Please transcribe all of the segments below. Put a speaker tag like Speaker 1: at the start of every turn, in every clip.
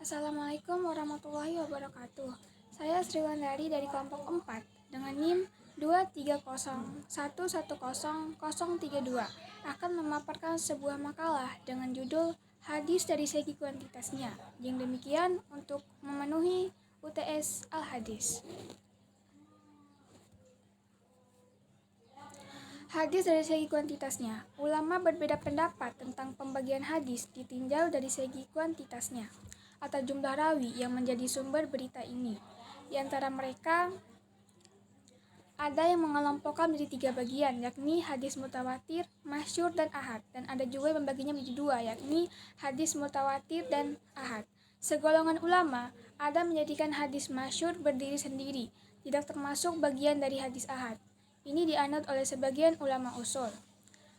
Speaker 1: Assalamualaikum warahmatullahi wabarakatuh. Saya Sriwandari dari kelompok 4 dengan NIM 230111032 akan memaparkan sebuah makalah dengan judul Hadis dari Segi Kuantitasnya. Yang demikian untuk memenuhi UTS Al-Hadis. Hadis dari segi kuantitasnya. Ulama berbeda pendapat tentang pembagian hadis ditinjau dari segi kuantitasnya atau jumlah rawi yang menjadi sumber berita ini. Di antara mereka ada yang mengelompokkan menjadi 3 bagian, yakni hadis mutawatir, masyhur, dan ahad. Dan ada juga yang membaginya menjadi 2, yakni hadis mutawatir dan ahad. Segolongan ulama ada menjadikan hadis masyhur berdiri sendiri, tidak termasuk bagian dari hadis ahad. Ini dianut oleh sebagian ulama usul.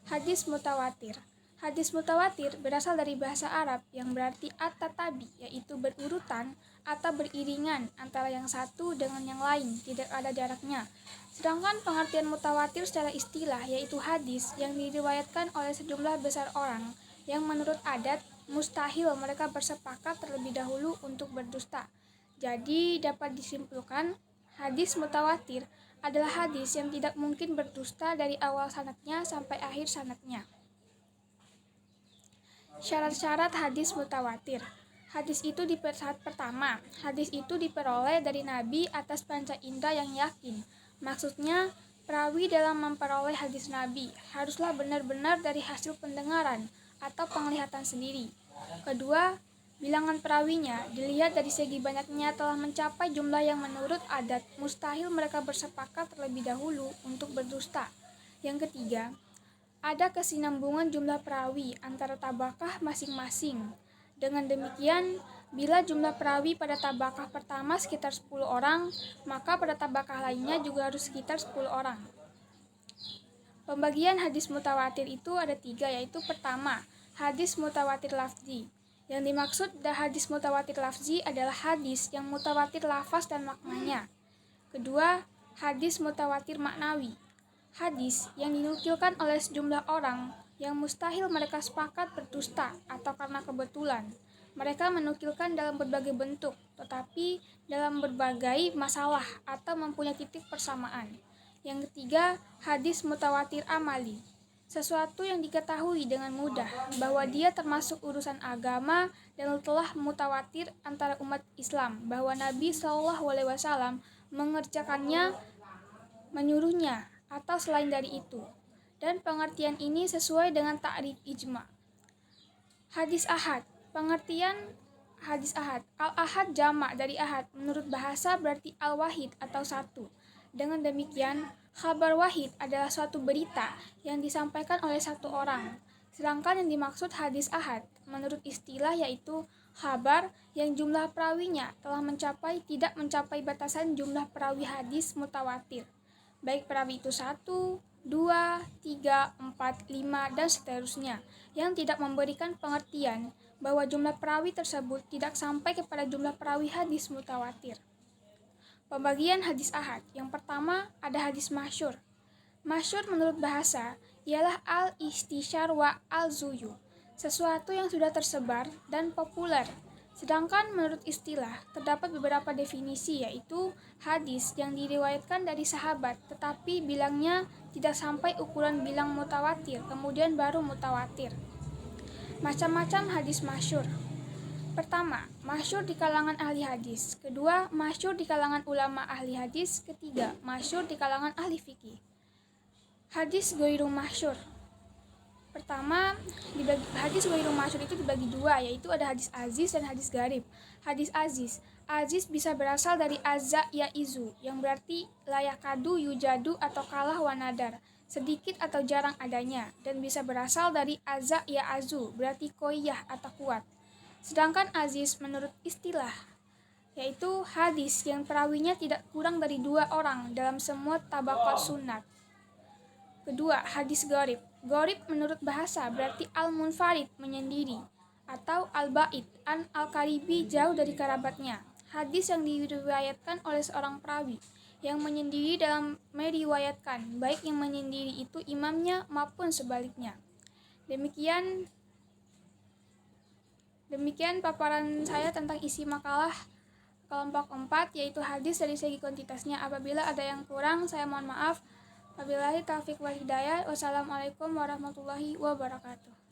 Speaker 1: Hadis mutawatir. Hadis mutawatir berasal dari bahasa Arab yang berarti at-tatabi, yaitu berurutan atau beriringan antara yang satu dengan yang lain, tidak ada jaraknya. Sedangkan pengertian mutawatir secara istilah yaitu hadis yang diriwayatkan oleh sejumlah besar orang yang menurut adat mustahil mereka bersepakat terlebih dahulu untuk berdusta. Jadi dapat disimpulkan hadis mutawatir adalah hadis yang tidak mungkin berdusta dari awal sanadnya sampai akhir sanadnya. Syarat-syarat hadis mutawatir. Hadis itu pertama, hadis itu diperoleh dari Nabi atas panca indera yang yakin. Maksudnya, perawi dalam memperoleh hadis Nabi haruslah benar-benar dari hasil pendengaran atau penglihatan sendiri. Kedua, bilangan perawinya dilihat dari segi banyaknya telah mencapai jumlah yang menurut adat mustahil mereka bersepakat terlebih dahulu untuk berdusta. Yang ketiga, ada kesinambungan jumlah perawi antara tabaqah masing-masing. Dengan demikian, bila jumlah perawi pada tabaqah pertama sekitar 10 orang, maka pada tabaqah lainnya juga harus sekitar 10 orang. Pembagian hadis mutawatir itu ada 3, yaitu pertama, hadis mutawatir lafzi. Yang dimaksud hadis mutawatir lafzi adalah hadis yang mutawatir lafaz dan maknanya. Kedua, hadis mutawatir maknawi. Hadis yang dinukilkan oleh sejumlah orang yang mustahil mereka sepakat berdusta atau karena kebetulan. Mereka menukilkan dalam berbagai bentuk, tetapi dalam berbagai masalah atau mempunyai titik persamaan. Yang ketiga, hadis mutawatir amali. Sesuatu yang diketahui dengan mudah bahwa dia termasuk urusan agama dan telah mutawatir antara umat Islam bahwa Nabi SAW mengerjakannya, menyuruhnya, atau selain dari itu. Dan pengertian ini sesuai dengan ta'rif ijma. Hadis ahad. Pengertian hadis ahad. Al-ahad jamak dari ahad. Menurut bahasa berarti al-wahid atau satu. Dengan demikian, khabar wahid adalah suatu berita yang disampaikan oleh satu orang. Sedangkan yang dimaksud hadis ahad menurut istilah yaitu khabar yang jumlah perawinya telah tidak mencapai batasan jumlah perawi hadis mutawatir. Baik perawi itu 1, 2, 3, 4, 5, dan seterusnya, yang tidak memberikan pengertian bahwa jumlah perawi tersebut tidak sampai kepada jumlah perawi hadis mutawatir. Pembagian hadis ahad. Yang pertama ada hadis masyhur. Masyhur menurut bahasa ialah al-istishar wa al-zuyu, sesuatu yang sudah tersebar dan populer. Sedangkan menurut istilah, terdapat beberapa definisi yaitu hadis yang diriwayatkan dari sahabat tetapi bilangnya tidak sampai ukuran bilang mutawatir, kemudian baru mutawatir. Macam-macam hadis masyhur. Pertama, masyhur di kalangan ahli hadis. Kedua, masyhur di kalangan ulama ahli hadis. Ketiga, masyhur di kalangan ahli fikih. Hadis ghairu masyhur. Pertama, hadis ghairu masyhur itu dibagi 2, yaitu ada hadis aziz dan hadis gharib. Hadis aziz. Aziz bisa berasal dari azza ya izu, yang berarti layakadu yujadu atau kalah wanadar, sedikit atau jarang adanya, dan bisa berasal dari azza ya azu, berarti koyah atau kuat. Sedangkan aziz menurut istilah yaitu hadis yang perawinya tidak kurang dari 2 orang dalam semua tabaqat sunat. Kedua, hadis gharib. Gharib menurut bahasa berarti al-munfarid, menyendiri, atau al-ba'id, an al-qaribi, jauh dari kerabatnya. Hadis yang diriwayatkan oleh seorang perawi yang menyendiri dalam meriwayatkan, baik yang menyendiri itu imamnya maupun sebaliknya. Demikian Demikian paparan saya tentang isi makalah kelompok 4, yaitu hadis dari segi kuantitasnya. Apabila ada yang kurang, saya mohon maaf. Wabillahi taufiq wal hidayah. Wassalamualaikum warahmatullahi wabarakatuh.